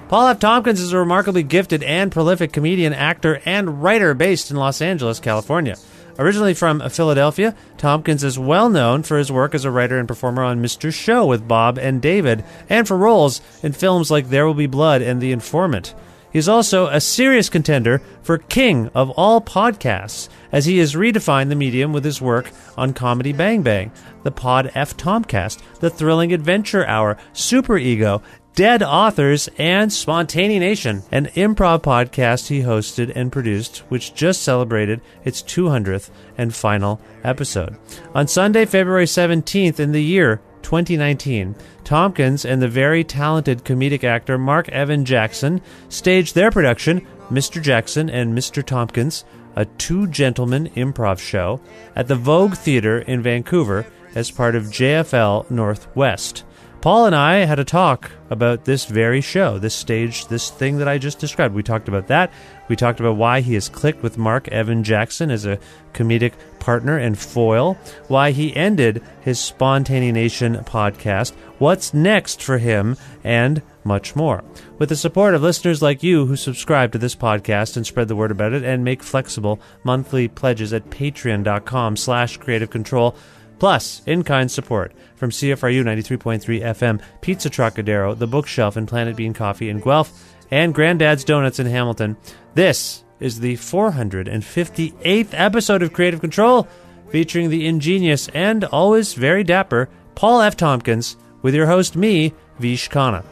Paul F. Tompkins is a remarkably gifted and prolific comedian, actor, and writer based in Los Angeles, California. Originally from Philadelphia, Tompkins is well known for his work as a writer and performer on Mr. Show with Bob and David, and for roles in films like There Will Be Blood and The Informant. He's also a serious contender for King of all podcasts, as he has redefined the medium with his work on Comedy Bang Bang, the Pod F Tomcast, the Thrilling Adventure Hour, Super Ego, Dead Authors, and Spontanenation, an improv podcast he hosted and produced, which just celebrated its 200th and final episode. On Sunday, February 17th in the year 2019, Tompkins and the very talented comedic actor Marc Evan Jackson staged their production, Mr. Jackson and Mr. Tompkins, a Two-Gentleman Improv Show, at the Vogue Theatre in Vancouver as part of JFL Northwest. Paul and I had a talk about this very show, this stage, this thing that I just described. We talked about that. We talked about why he has clicked with Marc Evan Jackson as a comedic partner and foil, why he ended his Spontanenation podcast, what's next for him, and much more. With the support of listeners like you who subscribe to this podcast and spread the word about it and make flexible monthly pledges at patreon.com/creativecontrol, plus in-kind support from CFRU 93.3 FM, Pizza Trokadero, The Bookshelf and Planet Bean Coffee in Guelph, and Grandad's Donuts in Hamilton. This is the 458th episode of Creative Control, featuring the ingenious and always very dapper Paul F. Tompkins, with your host, me, Vish Khanna.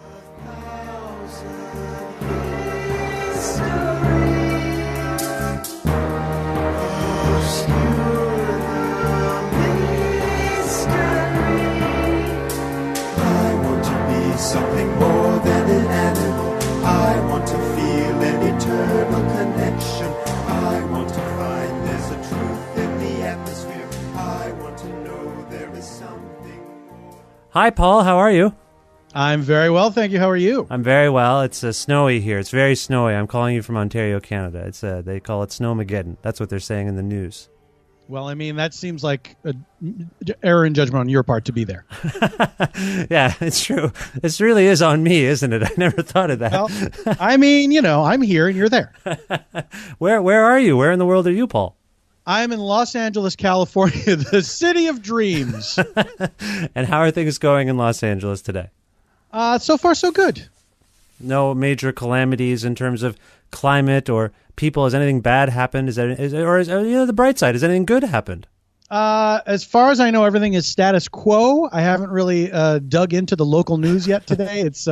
Something more than an animal. I want to feel an eternal connection. I want to find there's a truth in the atmosphere. I want to know there is something more. Hi, Paul. How are you? I'm very well, thank you. How are you? I'm very well. It's snowy here. It's very snowy. I'm calling you from Ontario, Canada. It's they call it Snowmageddon. That's what they're saying in the news. Well, I mean, that seems like an error in judgment on your part to be there. Yeah, it's true. This really is on me, isn't it? I never thought of that. Well, I mean, I'm here and you're there. Where are you? Where in the world are you, Paul? I'm in Los Angeles, California, the city of dreams. And how are things going in Los Angeles today? So far, so good. No major calamities in terms of climate or people? Has anything bad happened? Is the bright side? Has anything good happened? As far as I know, everything is status quo. I haven't really dug into the local news yet today. It's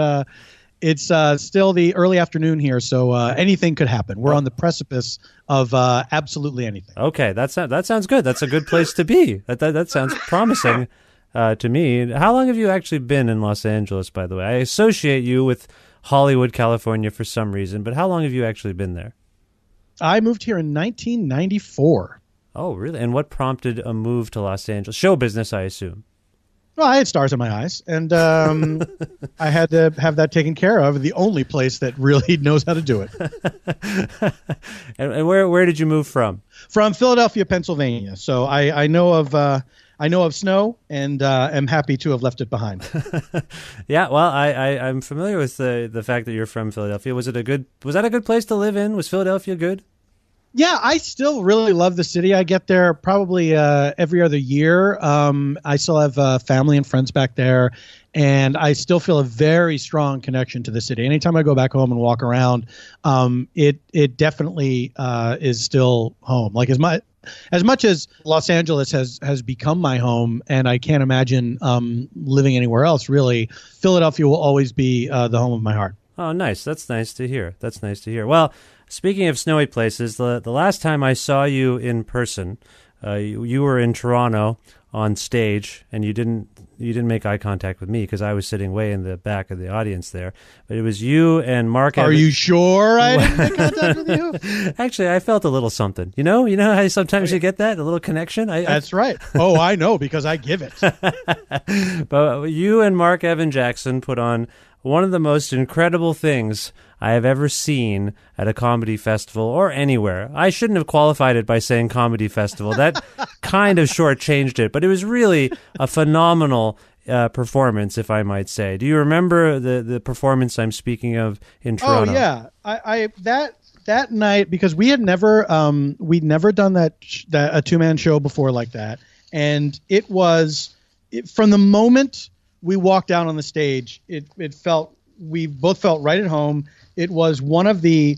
still the early afternoon here, so anything could happen. We're on the precipice of absolutely anything. Okay, that sounds good. That's a good place to be. That sounds promising to me. How long have you actually been in Los Angeles, by the way? I associate you with Hollywood, California for some reason, but how long have you actually been there? I moved here in 1994. Oh, really? And what prompted a move to Los Angeles? Show business, I assume. Well, I had stars in my eyes, and I had to have that taken care of. The only place that really knows how to do it. And where did you move from? From Philadelphia, Pennsylvania. So I know of snow, and am happy to have left it behind. Yeah, well, I'm familiar with the fact that you're from Philadelphia. Was that a good place to live in? Was Philadelphia good? Yeah, I still really love the city. I get there probably every other year. I still have family and friends back there, and I still feel a very strong connection to the city. Anytime I go back home and walk around, it definitely is still home. Like as much as Los Angeles has become my home, and I can't imagine living anywhere else, really, Philadelphia will always be the home of my heart. Oh, nice. That's nice to hear. Well, speaking of snowy places, the last time I saw you in person, you were in Toronto on stage, and you didn't make eye contact with me because I was sitting way in the back of the audience there. But it was you and Marc. Are you sure I didn't make contact with you? Actually, I felt a little something. You know how sometimes you get that, a little connection. That's right. Oh, I know because I give it. But you and Marc Evan Jackson put on one of the most incredible things I have ever seen at a comedy festival or anywhere. I shouldn't have qualified it by saying comedy festival. That kind of shortchanged it, but it was really a phenomenal performance, if I might say. Do you remember the performance I'm speaking of in Toronto? Oh yeah, I that night, because we had never we'd never done that a 2-man show before like that, and it was from the moment we walked out on the stage, we both felt right at home. It was one of the,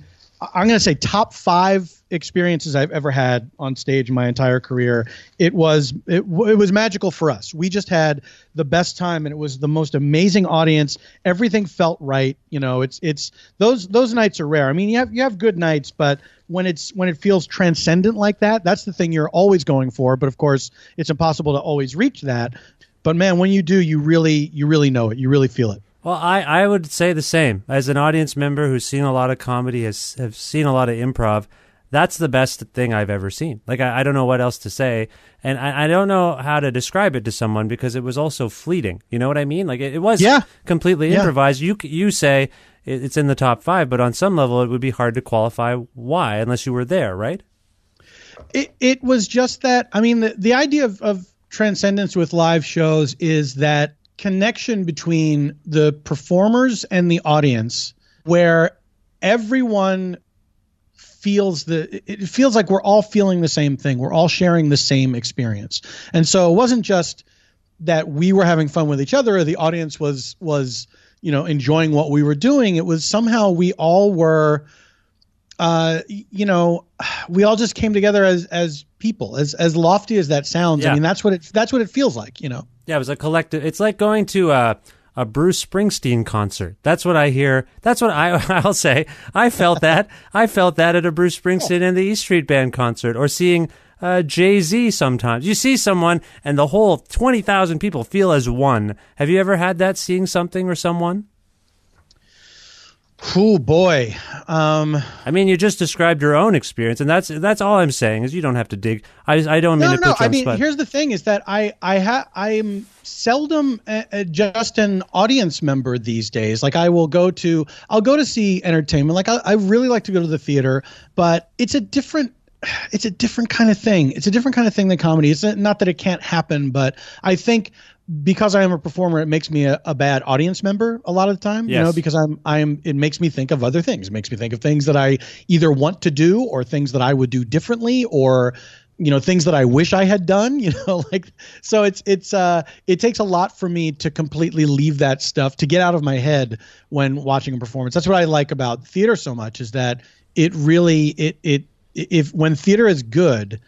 I'm going to say, top 5 experiences I've ever had on stage in my entire career. It was magical for us. We just had the best time, and it was the most amazing audience. Everything felt right. You know, it's those nights are rare. I mean, you have good nights, but when it feels transcendent like that, that's the thing you're always going for. But of course, it's impossible to always reach that. But man, when you do, you really know it. You really feel it. Well, I would say the same. As an audience member who's seen a lot of comedy, have seen a lot of improv, that's the best thing I've ever seen. Like, I don't know what else to say. And I don't know how to describe it to someone because it was also fleeting. You know what I mean? Like, it was completely improvised. You say it's in the top 5, but on some level, it would be hard to qualify why, unless you were there, right? It was just that, I mean, the idea of Transcendence with live shows is that connection between the performers and the audience, where everyone it feels like we're all feeling the same thing. We're all sharing the same experience. And so it wasn't just that we were having fun with each other or the audience was enjoying what we were doing. It was somehow we all were we all just came together as people, as lofty as that sounds. Yeah. I mean, that's what it feels like, you know? Yeah, it was a collective. It's like going to a Bruce Springsteen concert. That's what I hear. That's what I'll say. I felt that. I felt that at a Bruce Springsteen and the E Street Band concert, or seeing Jay-Z sometimes. You see someone and the whole 20,000 people feel as one. Have you ever had that, seeing something or someone? Oh boy. I mean, you just described your own experience, and that's all I'm saying is you don't have to dig. I don't mean to put you on the spot. Here's the thing: is that I'm seldom just an audience member these days. Like I'll go to see entertainment. Like I really like to go to the theater, but it's a different kind of thing. It's a different kind of thing than comedy. It's not that it can't happen, but I think because I am a performer, it makes me a bad audience member a lot of the time, yes. Because it makes me think of other things. It makes me think of things that I either want to do or things that I would do differently, or, things that I wish I had done, so it takes a lot for me to completely leave that stuff, to get out of my head when watching a performance. That's what I like about theater so much, is that it really, when theater is good,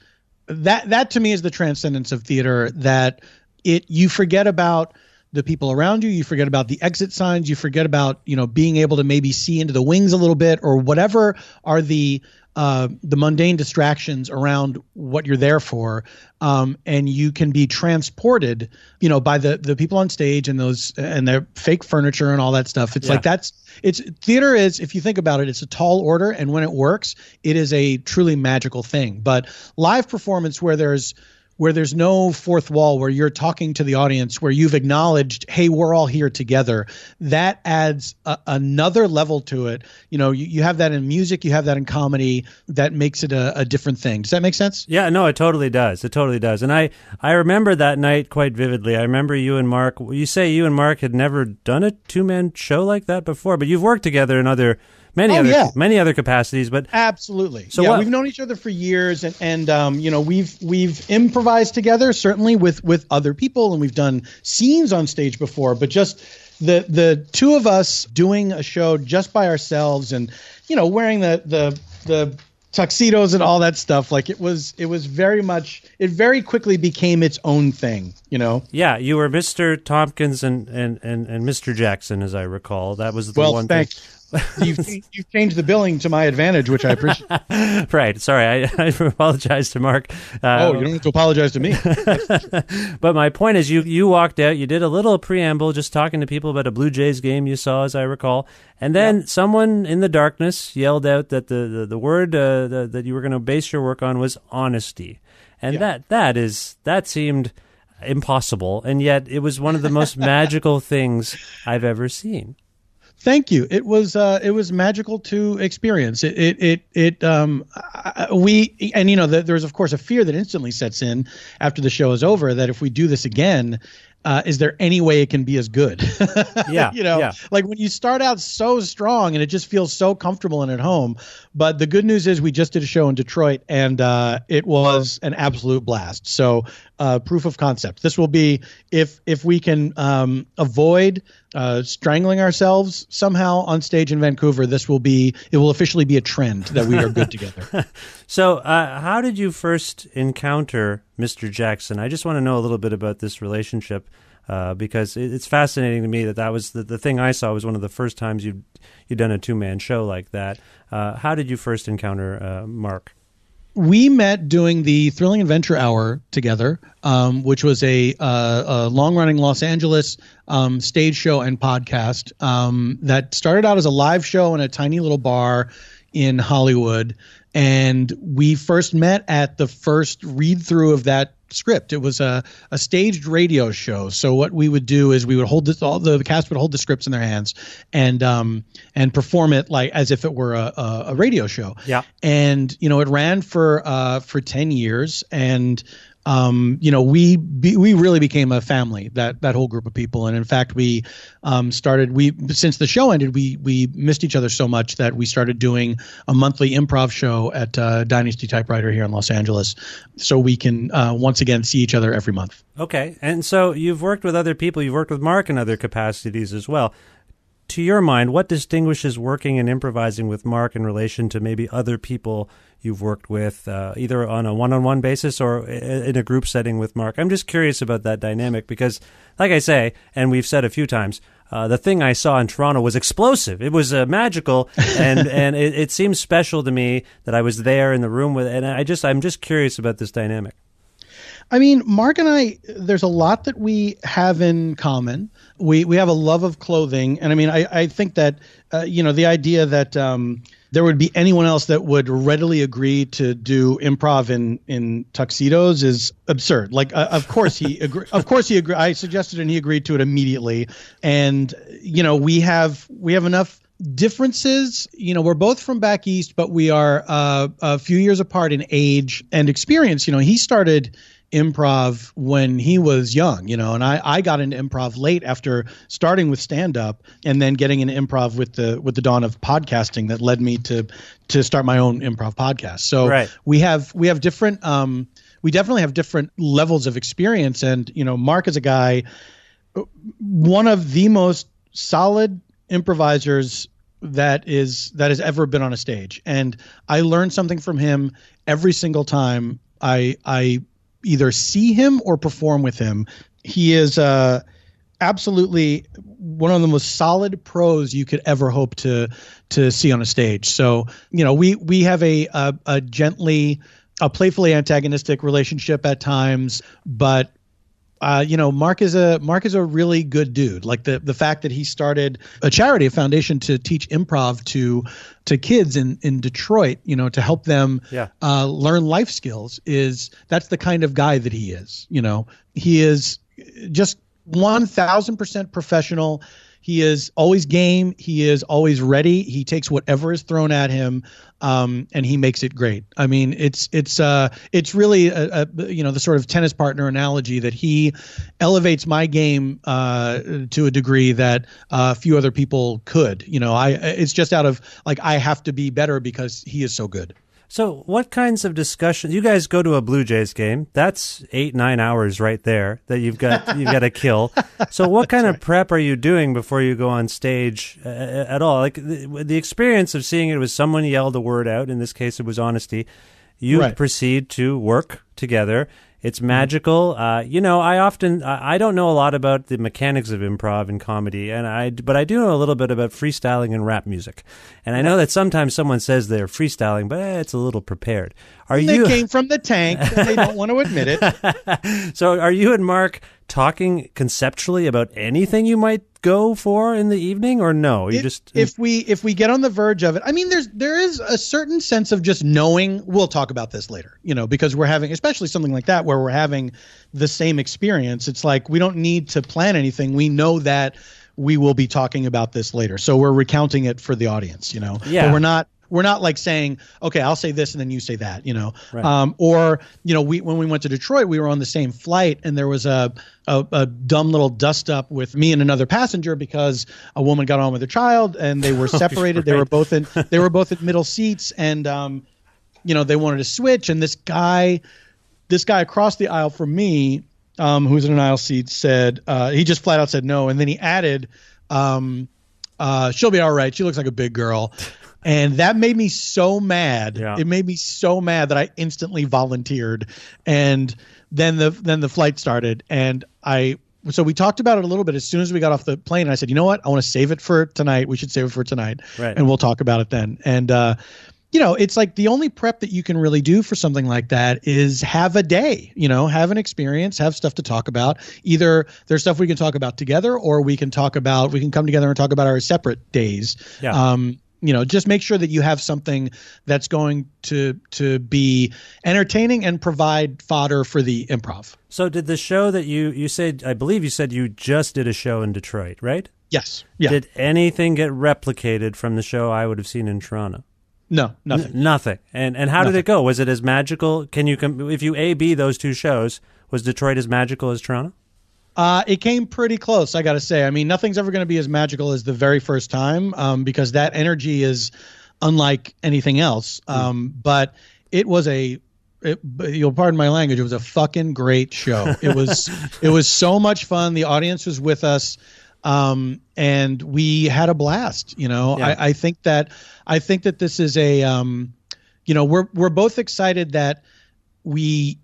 that to me is the transcendence of theater, that you forget about the people around you. You forget about the exit signs. You forget about, being able to maybe see into the wings a little bit, or whatever are the mundane distractions around what you're there for. And you can be transported, by the people on stage and their fake furniture and all that stuff. It's like theater is, if you think about it, it's a tall order. And when it works, it is a truly magical thing. But live performance where there's no fourth wall, where you're talking to the audience, where you've acknowledged, hey, we're all here together, that adds another level to it. You have that in music, you have that in comedy, that makes it a different thing. Does that make sense? Yeah, no, it totally does. It totally does. And I remember that night quite vividly. I remember you and Marc, you say you and Marc had never done a 2-man show like that before, but you've worked together in many other capacities, but absolutely. So we've known each other for years, and we've improvised together, certainly with other people, and we've done scenes on stage before. But just the two of us doing a show just by ourselves, and wearing the tuxedos and all that stuff, like it was very much. It very quickly became its own thing. Yeah, you were Mr. Tompkins and Mr. Jackson, as I recall. That was the one thing. You've changed the billing to my advantage, which I appreciate. Right. Sorry, I apologize to Marc. You don't have to apologize to me. But my point is, you walked out. You did a little preamble, just talking to people about a Blue Jays game you saw, as I recall, and then someone in the darkness yelled out that the word that you were going to base your work on was honesty, and that seemed impossible, and yet it was one of the most magical things I've ever seen. Thank you. It was magical to experience. There's of course a fear that instantly sets in after the show is over, that if we do this again, is there any way it can be as good? Yeah. Like when you start out so strong and it just feels so comfortable and at home. But the good news is we just did a show in Detroit and it was an absolute blast. So proof of concept. This will be, if we can avoid strangling ourselves somehow on stage in Vancouver, it will officially be a trend that we are good together. So how did you first encounter Mr. Jackson? I just want to know a little bit about this relationship because it's fascinating to me that was the thing I saw was one of the first times you'd done a two-man show like that. How did you first encounter Marc? We met doing the Thrilling Adventure Hour together, which was a long-running Los Angeles stage show and podcast that started out as a live show in a tiny little bar in Hollywood. And we first met at the first read-through of that script. It was a staged radio show. So what we would do is we would hold this, the cast would hold the scripts in their hands and perform it like as if it were a radio show. Yeah. And it ran for 10 years, and we really became a family, that whole group of people. And in fact, we since the show ended, we missed each other so much that we started doing a monthly improv show at Dynasty Typewriter here in Los Angeles, so we can once again see each other every month. Okay. And so you've worked with other people. You've worked with Marc in other capacities as well. To your mind, what distinguishes working and improvising with Marc in relation to maybe other people you've worked with, either on a one-on-one basis or in a group setting with Marc? I'm just curious about that dynamic because, like I say, and we've said a few times, the thing I saw in Toronto was explosive. It was magical, and it seems special to me that I was there in the room with, and I'm just curious about this dynamic. I mean, Marc and I, there's a lot that we have in common. We have a love of clothing. And I mean, I think that, the idea that there would be anyone else that would readily agree to do improv in tuxedos is absurd. Like, of course he agreed. Of course he agreed. I suggested and he agreed to it immediately. And, we have enough differences. We're both from back east, but we are a few years apart in age and experience. He started improv when he was young, and I got into improv late after starting with stand-up and then getting into improv with the dawn of podcasting that led me to start my own improv podcast. So right. we have different we definitely have different levels of experience. And Marc is a guy, one of the most solid improvisers that has ever been on a stage, and I learn something from him every single time I either see him or perform with him. He is absolutely one of the most solid pros you could ever hope to see on a stage. So, we have a playfully antagonistic relationship at times, but Marc is a really good dude. Like the fact that he started a charity, a foundation to teach improv to kids in Detroit, to help them learn life skills, that's the kind of guy that he is. He is just 1,000% professional. He is always game. He is always ready. He takes whatever is thrown at him, and he makes it great. I mean, it's really the sort of tennis partner analogy that he elevates my game to a degree that few other people could. It's just out of like I have to be better because he is so good. So what kinds of discussions? You guys go to a Blue Jays game. That's 8-9 hours right there that you've got to kill. So what kind of prep are you doing before you go on stage at all? Like the experience of seeing it was someone yelled a word out. In this case, it was honesty. You proceed to work together. It's magical. I don't know a lot about the mechanics of improv and comedy, but I do know a little bit about freestyling and rap music. And I know that sometimes someone says they're freestyling, but it's a little prepared. They came from the tank, and they don't want to admit it. So are you and Marc talking conceptually about anything you might go for in the evening, or no? If we get on the verge of it, I mean, there is a certain sense of just knowing we'll talk about this later, because we're having, especially something like that where we're having the same experience. It's like we don't need to plan anything. We know that we will be talking about this later, so we're recounting it for the audience, Yeah. But We're not like saying, okay, I'll say this and then you say that, Right. Or, when we went to Detroit, we were on the same flight and there was a dumb little dust up with me and another passenger because a woman got on with her child and they were separated. Right. They were both in middle seats and, they wanted to switch. And this guy across the aisle from me, who's in an aisle seat, said, he just flat out said no. And then he added, she'll be all right. She looks like a big girl. And that made me so mad. Yeah. It made me so mad that I instantly volunteered. And then the flight started. And so we talked about it a little bit as soon as we got off the plane. And I said, you know what? I want to save it for tonight. We should save it for tonight. Right. And we'll talk about it then. And, it's like the only prep that you can really do for something like that is have a day, have an experience, have stuff to talk about. Either there's stuff we can talk about together or we can come together and talk about our separate days. Yeah. Just make sure that you have something that's going to be entertaining and provide fodder for the improv. So did the show that you said, I believe you said you just did a show in Detroit, right? Yes. Yeah. Did anything get replicated from the show I would have seen in Toronto? No, nothing. Nothing. And how did it go? Was it as magical? Can you if you A/B those two shows, was Detroit as magical as Toronto? It came pretty close, I got to say. I mean, nothing's ever going to be as magical as the very first time because that energy is unlike anything else. But it was you'll pardon my language, it was a fucking great show. It was so much fun. The audience was with us. And we had a blast, Yeah. I think that this is we're both excited that we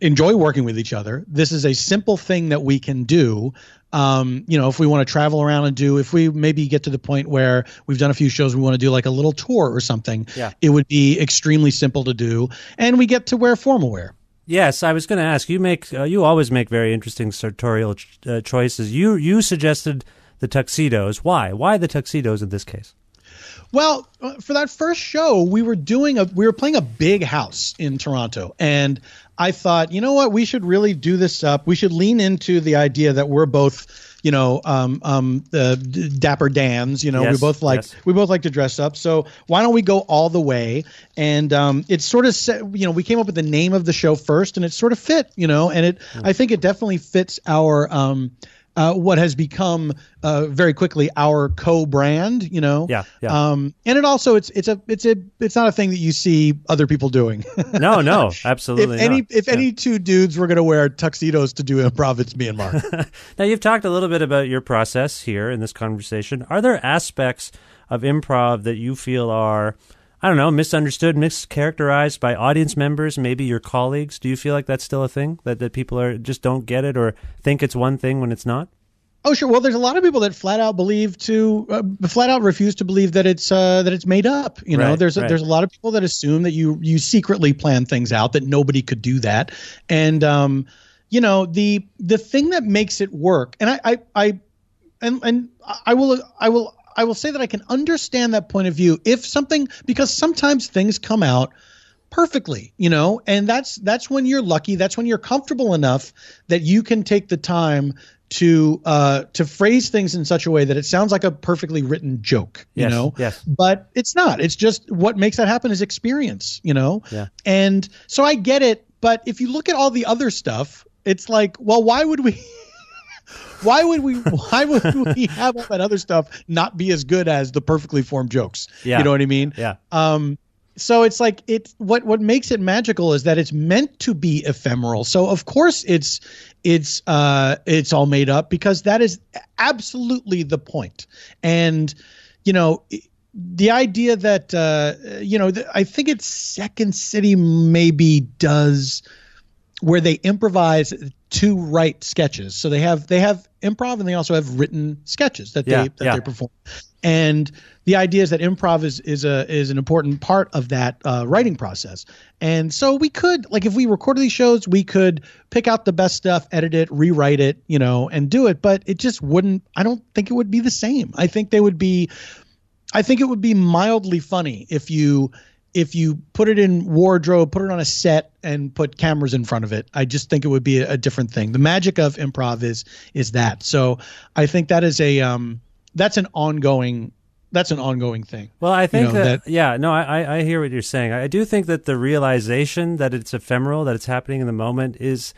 enjoy working with each other. This is a simple thing that we can do. If we want to travel around and if we maybe get to the point where we've done a few shows, we want to do like a little tour or something. Yeah. It would be extremely simple to do. And we get to wear formal wear. Yes, I was going to ask. You always make very interesting sartorial choices. You suggested the tuxedos. Why? Why the tuxedos in this case? Well, for that first show, we were playing a big house in Toronto, and I thought, you know what, we should really do this up. We should lean into the idea that we're both, the Dapper Dans. Yes, we both like to dress up. So why don't we go all the way? And it's sort of we came up with the name of the show first, and it sort of fit, and I think it definitely fits our what has become very quickly our co-brand, Yeah. and it also it's not a thing that you see other people doing. No, absolutely. If any two dudes were going to wear tuxedos to do improv, it's me and Mark. Now, you've talked a little bit about your process here in this conversation. Are there aspects of improv that you feel are, I don't know, misunderstood, mischaracterized by audience members, maybe your colleagues? Do you feel like that's still a thing, that people just don't get it or think it's one thing when it's not? Oh, sure. Well, there's a lot of people that flat out refuse to believe that it's made up. Right, there's right. a lot of people that assume that you secretly plan things out, that nobody could do that. And the thing that makes it work, and I will say that I can understand that point of view because sometimes things come out perfectly, and that's when you're lucky. That's when you're comfortable enough that you can take the time to phrase things in such a way that it sounds like a perfectly written joke, Yes. But it's not. It's just what makes that happen is experience, Yeah. And so I get it. But if you look at all the other stuff, it's like, well, why would we have all that other stuff not be as good as the perfectly formed jokes? Yeah. You know what I mean? Yeah. So it's like what makes it magical is that it's meant to be ephemeral. So of course it's all made up because that is absolutely the point. And the idea that I think it's Second City maybe does where they improvise to write sketches. So they have improv and they also have written sketches that they perform. And the idea is that improv is an important part of that writing process. And so we could, like, if we recorded these shows, we could pick out the best stuff, edit it, rewrite it, and do it. But it just wouldn't. I don't think it would be the same. I think it would be mildly funny if you put it in wardrobe, put it on a set, and put cameras in front of it. I just think it would be a different thing. The magic of improv is that. So I think that is that's an ongoing that's an ongoing thing. Well, I think that I hear what you're saying. I do think that the realization that it's ephemeral, that it's happening in the moment, is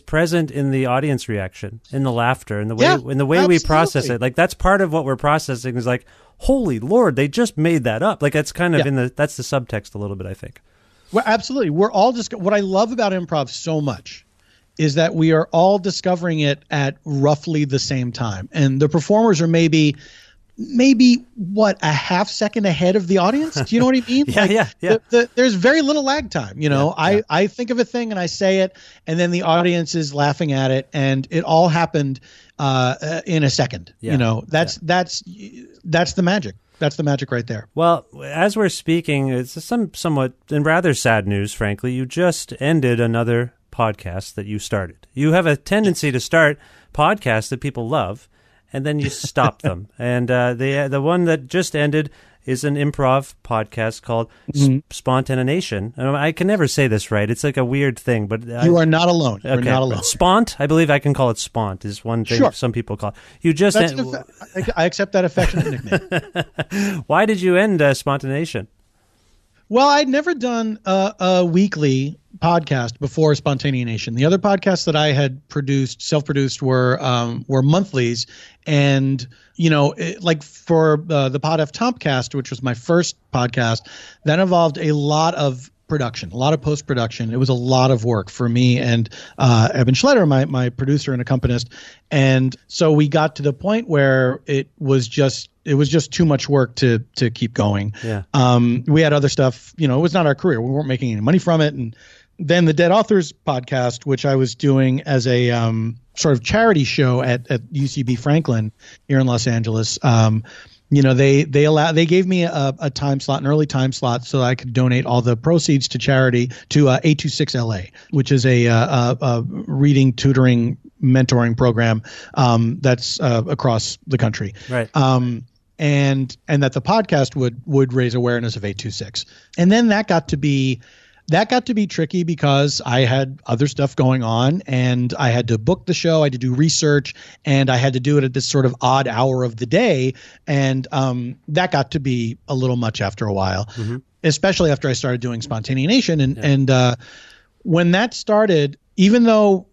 present in the audience reaction, in the laughter, in the way we process it. Like, that's part of what we're processing is like, holy Lord, they just made that up. Like, that's kind of that's the subtext a little bit, I think. Well, absolutely. We're all just what I love about improv so much is that we are all discovering it at roughly the same time, and the performers are maybe what, a half second ahead of the audience. Do you know what I mean? There's very little lag time. I think of a thing and I say it, and then the audience is laughing at it, and it all happened in a second. That's the magic. That's the magic right there. Well, as we're speaking, it's somewhat and rather sad news, frankly. You just ended another podcast that you started. You have a tendency to start podcasts that people love, and then you stop them. And the one that just ended is an improv podcast called Spontanenation. And I can never say this right. It's like a weird thing, but you are not alone. You're not alone. Spont, I believe I can call it Spont, is one thing some people call it. You just I accept that affectionate nickname. Why did you end Spontanenation? Well, I'd never done a weekly podcast before Spontanenation. The other podcasts that I had self-produced, were monthlies, and like for the Pod F Tompcast, which was my first podcast, that involved a lot of production, a lot of post-production. It was a lot of work for me and Evan Schletter, my producer and accompanist, and so we got to the point where it was just too much work to keep going. Yeah. We had other stuff, it was not our career. We weren't making any money from it. And then the Dead Authors podcast, which I was doing as a sort of charity show at UCB Franklin here in Los Angeles. They gave me a time slot, an early time slot, so I could donate all the proceeds to charity to A26LA, which is a reading, tutoring, mentoring program that's across the country. Right. And that the podcast would raise awareness of 826. And then that got to be tricky because I had other stuff going on, and I had to book the show, I had to do research, and I had to do it at this sort of odd hour of the day. And that got to be a little much after a while, especially after I started doing Spontanenation. And when that started, even though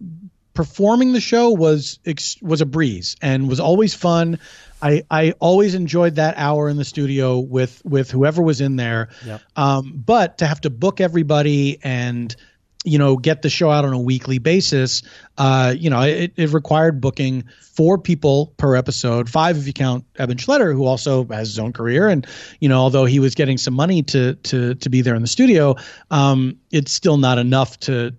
performing the show was a breeze and was always fun, I always enjoyed that hour in the studio with whoever was in there. Yep. But to have to book everybody and, get the show out on a weekly basis, it required booking 4 people per episode, 5 if you count Evan Schletter, who also has his own career. And, although he was getting some money to be there in the studio, it's still not enough to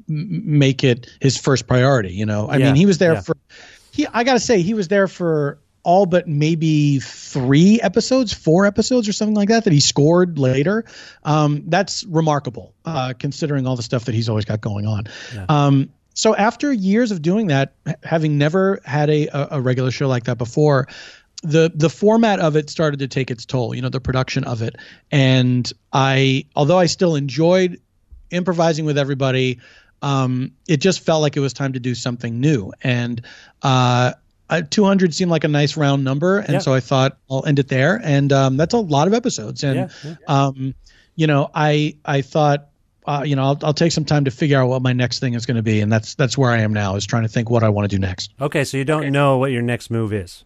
make it his first priority. I mean, he was there I got to say, he was there for all but maybe 4 episodes or something like that he scored later. That's remarkable, considering all the stuff that he's always got going on. Yeah. So after years of doing that, having never had a regular show like that before, the format of it started to take its toll, the production of it. And although I still enjoyed improvising with everybody, it just felt like it was time to do something new. And 200 seemed like a nice round number, and so I thought I'll end it there. And that's a lot of episodes. And I thought I'll take some time to figure out what my next thing is going to be, and that's where I am now, is trying to think what I want to do next. Okay, so you don't know what your next move is.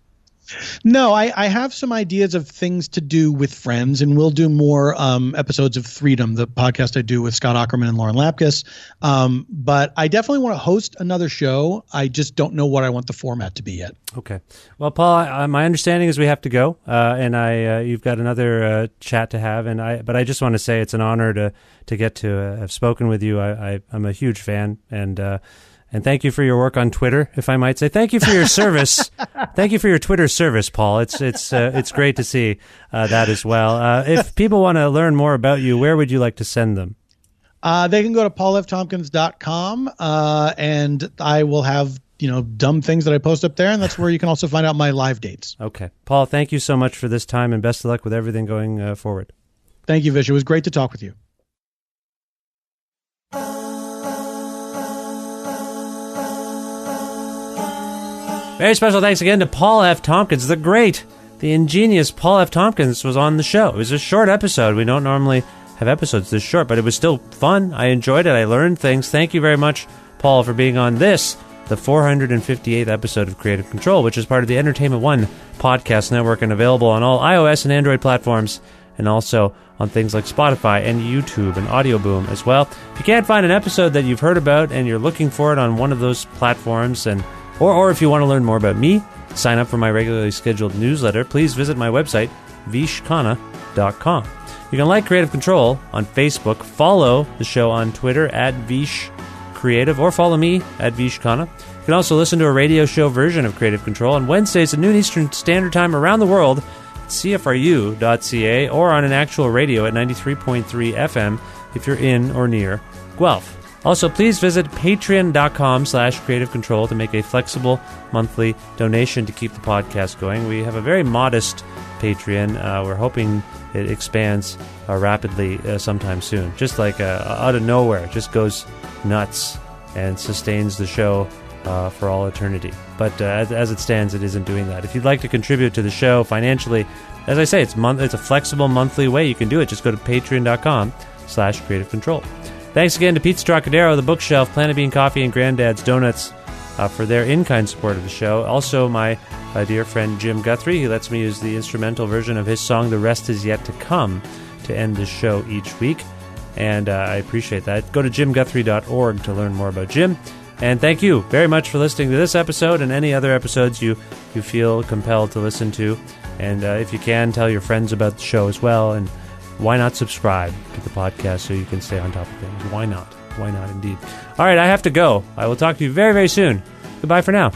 No, I have some ideas of things to do with friends, and we'll do more episodes of Freedom, the podcast I do with Scott Aukerman and Lauren Lapkus. But I definitely want to host another show. I just don't know what I want the format to be yet. Okay. Well, Paul, my understanding is we have to go, and you've got another chat to have, but I just want to say it's an honor to get to have spoken with you. I'm a huge fan, and thank you for your work on Twitter, if I might say. Thank you for your service. Thank you for your Twitter service, Paul. It's great to see that as well. If people want to learn more about you, where would you like to send them? They can go to paulftompkins.com, and I will have dumb things that I post up there, and that's where you can also find out my live dates. Okay. Paul, thank you so much for this time, and best of luck with everything going forward. Thank you, Vish. It was great to talk with you. Very special thanks again to Paul F. Tompkins, the great the ingenious Paul F. Tompkins was on the show. It was a short episode. We don't normally have episodes this short, but it was still fun. I enjoyed it. I learned things. Thank you very much, Paul, for being on this, the 458th episode of Creative Control, which is part of the Entertainment One podcast network and available on all iOS and Android platforms, and also on things like Spotify and YouTube and Audio Boom as well. If you can't find an episode that you've heard about and you're looking for it on one of those platforms, or if you want to learn more about me, sign up for my regularly scheduled newsletter, please visit my website, vishkhanna.com. You can like Creative Control on Facebook, follow the show on Twitter at Vish Creative, or follow me at Vishkhanna. You can also listen to a radio show version of Creative Control on Wednesdays at noon Eastern Standard Time around the world at CFRU.ca, or on an actual radio at 93.3 FM if you're in or near Guelph. Also, please visit patreon.com/Creative Control to make a flexible monthly donation to keep the podcast going. We have a very modest Patreon. We're hoping it expands rapidly sometime soon. Just like out of nowhere, it just goes nuts and sustains the show for all eternity. But as it stands, it isn't doing that. If you'd like to contribute to the show financially, as I say, it's a flexible monthly way you can do it. Just go to patreon.com/Creative Control. Thanks again to Pizza Trokadero, The Bookshelf, Planet Bean Coffee, and Grandad's Donuts for their in-kind support of the show. Also, my dear friend Jim Guthrie, who lets me use the instrumental version of his song The Rest Is Yet to Come to end the show each week. And I appreciate that. Go to jimguthrie.org to learn more about Jim. And thank you very much for listening to this episode and any other episodes you feel compelled to listen to. And if you can, tell your friends about the show as well. And why not subscribe to the podcast so you can stay on top of things? Why not? Why not, indeed? All right, I have to go. I will talk to you very, very soon. Goodbye for now.